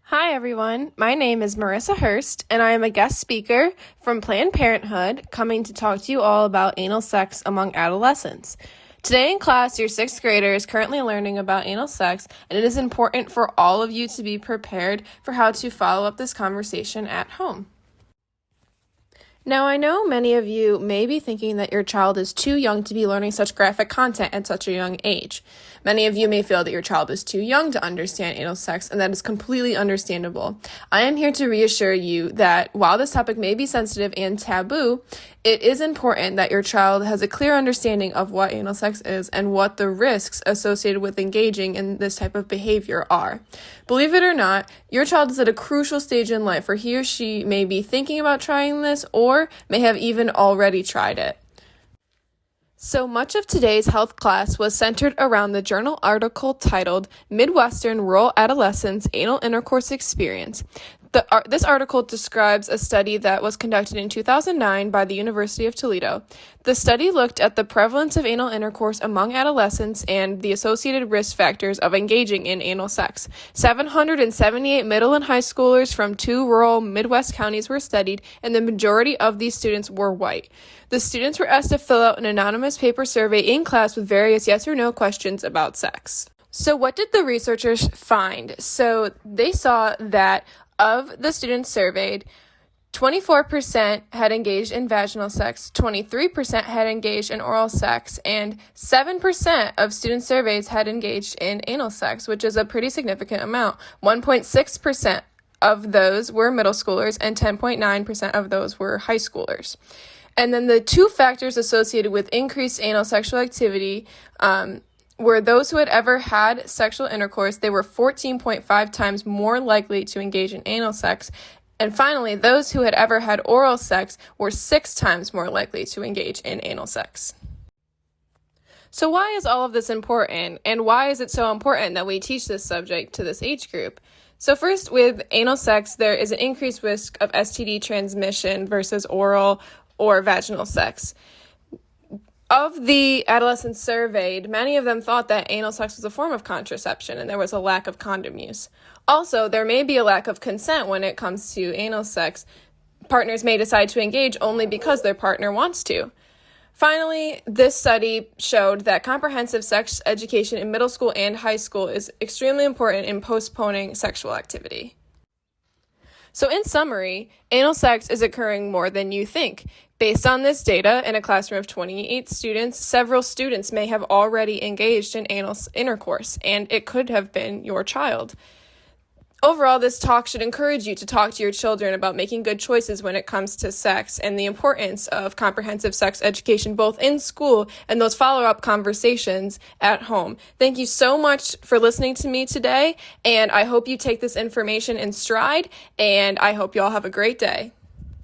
Hi, everyone. My name is Marissa Hurst, and I am a guest speaker from Planned Parenthood coming to talk to you all about anal sex among adolescents. Today in class, your sixth grader is currently learning about anal sex, and it is important for all of you to be prepared for how to follow up this conversation at home. Now, I know many of you may be thinking that your child is too young to be learning such graphic content at such a young age. Many of you may feel that your child is too young to understand anal sex, and that is completely understandable. I am here to reassure you that while this topic may be sensitive and taboo, it is important that your child has a clear understanding of what anal sex is and what the risks associated with engaging in this type of behavior are. Believe it or not, your child is at a crucial stage in life where he or she may be thinking about trying this or may have even already tried it. So much of today's health class was centered around the journal article titled Midwestern Rural Adolescents Anal Intercourse Experience. This article describes a study that was conducted in 2009 by the University of Toledo. The study looked at the prevalence of anal intercourse among adolescents and the associated risk factors of engaging in anal sex. 778 middle and high schoolers from 2 rural Midwest counties were studied, and the majority of these students were white. The students were asked to fill out an anonymous paper survey in class with various yes or no questions about sex. So what did the researchers find? So they saw that of the students surveyed, 24% had engaged in vaginal sex, 23% had engaged in oral sex, and 7% of students surveyed had engaged in anal sex, which is a pretty significant amount. 1.6% of those were middle schoolers, and 10.9% of those were high schoolers. And then the 2 factors associated with increased anal sexual activity were those who had ever had sexual intercourse. They were 14.5 times more likely to engage in anal sex. And finally, those who had ever had oral sex were 6 times more likely to engage in anal sex. So why is all of this important, and why is it so important that we teach this subject to this age group? So first, with anal sex, there is an increased risk of STD transmission versus oral or vaginal sex. Of the adolescents surveyed, many of them thought that anal sex was a form of contraception and there was a lack of condom use. Also, there may be a lack of consent when it comes to anal sex. Partners may decide to engage only because their partner wants to. Finally, this study showed that comprehensive sex education in middle school and high school is extremely important in postponing sexual activity. So in summary, anal sex is occurring more than you think. Based on this data, in a classroom of 28 students, several students may have already engaged in anal intercourse, and it could have been your child. Overall, this talk should encourage you to talk to your children about making good choices when it comes to sex and the importance of comprehensive sex education both in school and those follow-up conversations at home. Thank you so much for listening to me today, and I hope you take this information in stride, and I hope you all have a great day.